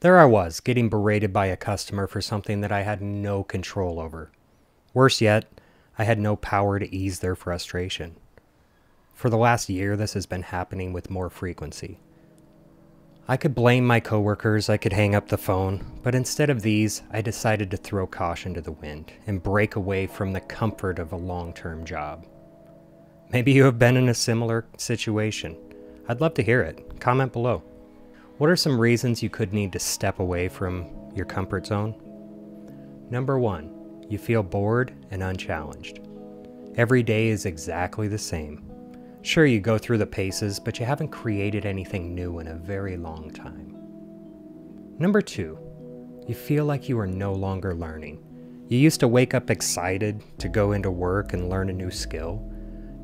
There I was, getting berated by a customer for something that I had no control over. Worse yet, I had no power to ease their frustration. For the last year, this has been happening with more frequency. I could blame my coworkers, I could hang up the phone, but instead of these, I decided to throw caution to the wind and break away from the comfort of a long-term job. Maybe you have been in a similar situation. I'd love to hear it. Comment below. What are some reasons you could need to step away from your comfort zone? Number 1, you feel bored and unchallenged. Every day is exactly the same. Sure, you go through the paces, but you haven't created anything new in a very long time. Number 2, you feel like you are no longer learning. You used to wake up excited to go into work and learn a new skill.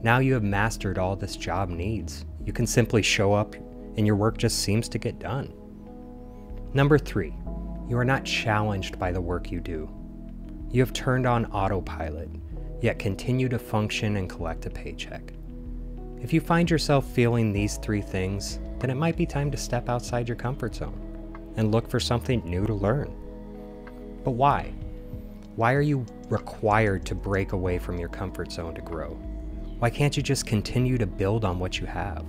Now you have mastered all this job needs. You can simply show up and your work just seems to get done. Number 3, you are not challenged by the work you do. You have turned on autopilot, yet continue to function and collect a paycheck. If you find yourself feeling these 3 things, then it might be time to step outside your comfort zone and look for something new to learn. But why? Why are you required to break away from your comfort zone to grow? Why can't you just continue to build on what you have?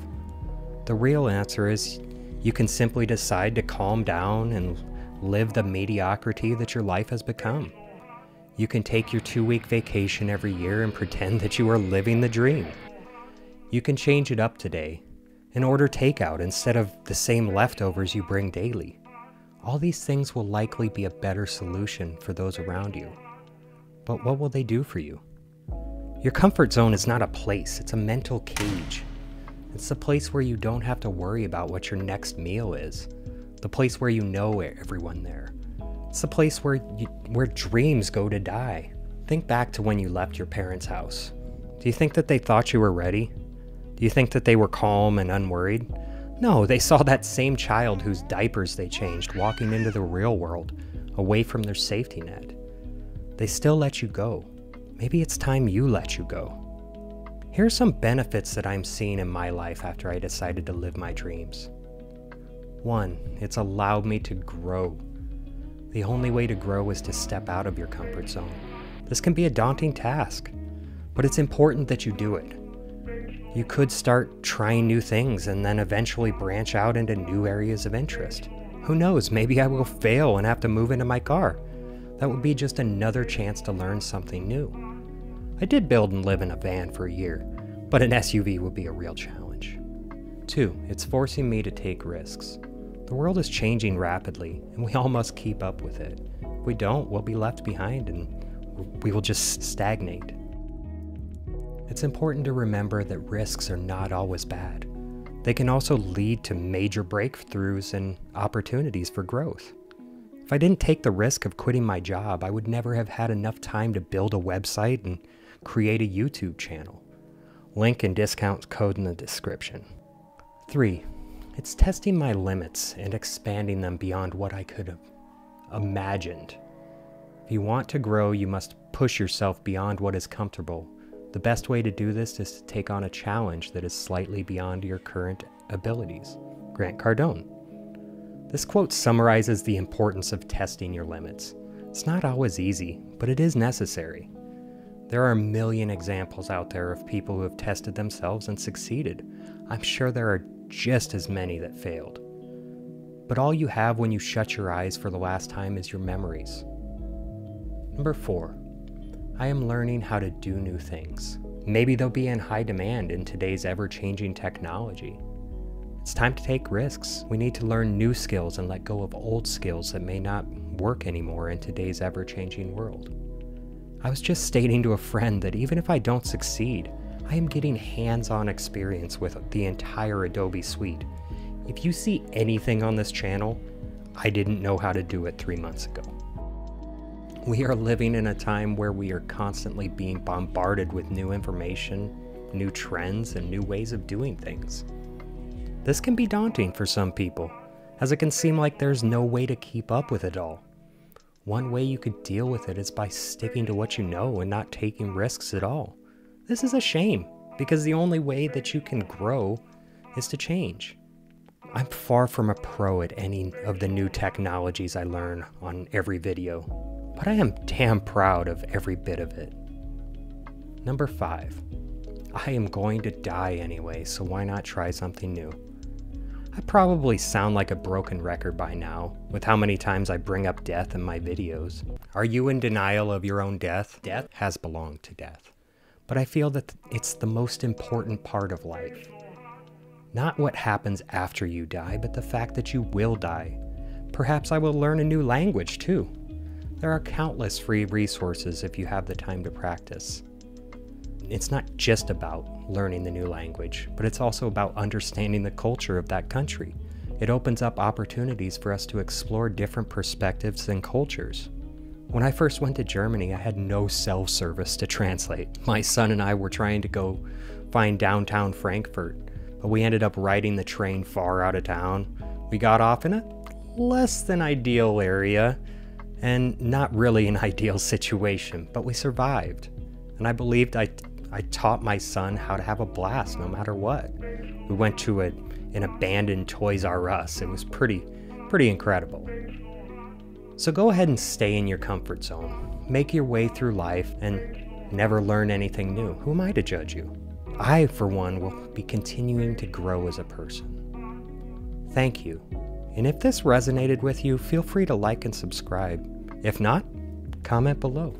The real answer is you can simply decide to calm down and live the mediocrity that your life has become. You can take your 2-week vacation every year and pretend that you are living the dream. You can change it up today and order takeout instead of the same leftovers you bring daily. All these things will likely be a better solution for those around you. But what will they do for you? Your comfort zone is not a place, it's a mental cage. It's the place where you don't have to worry about what your next meal is. The place where you know everyone there. It's the place where dreams go to die. Think back to when you left your parents' house. Do you think that they thought you were ready? Do you think that they were calm and unworried? No, they saw that same child whose diapers they changed walking into the real world, away from their safety net. They still let you go. Maybe it's time you let you go. Here are some benefits that I'm seeing in my life after I decided to live my dreams. 1, it's allowed me to grow. The only way to grow is to step out of your comfort zone. This can be a daunting task, but it's important that you do it. You could start trying new things and then eventually branch out into new areas of interest. Who knows, maybe I will fail and have to move into my car. That would be just another chance to learn something new. I did build and live in a van for a year, but an SUV would be a real challenge. 2, it's forcing me to take risks. The world is changing rapidly, and we all must keep up with it. If we don't, we'll be left behind and we will just stagnate. It's important to remember that risks are not always bad. They can also lead to major breakthroughs and opportunities for growth. If I didn't take the risk of quitting my job, I would never have had enough time to build a website and create a YouTube channel. Link and discount code in the description. 3, it's testing my limits and expanding them beyond what I could have imagined. If you want to grow, you must push yourself beyond what is comfortable. The best way to do this is to take on a challenge that is slightly beyond your current abilities. Grant Cardone. This quote summarizes the importance of testing your limits. It's not always easy, but it is necessary. There are a million examples out there of people who have tested themselves and succeeded. I'm sure there are just as many that failed. But all you have when you shut your eyes for the last time is your memories. Number 4, I am learning how to do new things. Maybe they'll be in high demand in today's ever-changing technology. It's time to take risks. We need to learn new skills and let go of old skills that may not work anymore in today's ever-changing world. I was just stating to a friend that even if I don't succeed, I am getting hands-on experience with the entire Adobe suite. If you see anything on this channel, I didn't know how to do it 3 months ago. We are living in a time where we are constantly being bombarded with new information, new trends, and new ways of doing things. This can be daunting for some people, as it can seem like there's no way to keep up with it all. One way you could deal with it is by sticking to what you know and not taking risks at all. This is a shame, because the only way that you can grow is to change. I'm far from a pro at any of the new technologies I learn on every video, but I am damn proud of every bit of it. Number 5. I am going to die anyway, so why not try something new? I probably sound like a broken record by now, with how many times I bring up death in my videos. Are you in denial of your own death? Death has belonged to death. But I feel that it's the most important part of life. Not what happens after you die, but the fact that you will die. Perhaps I will learn a new language too. There are countless free resources if you have the time to practice. It's not just about learning the new language, but it's also about understanding the culture of that country. It opens up opportunities for us to explore different perspectives and cultures. When I first went to Germany, I had no self-service to translate. My son and I were trying to go find downtown Frankfurt, but we ended up riding the train far out of town. We got off in a less than ideal area, and not really an ideal situation, but we survived. And I believed I taught my son how to have a blast no matter what. We went to an abandoned Toys R Us. It was pretty incredible. So go ahead and stay in your comfort zone. Make your way through life and never learn anything new. Who am I to judge you? I, for one, will be continuing to grow as a person. Thank you. And if this resonated with you, feel free to like and subscribe. If not, comment below.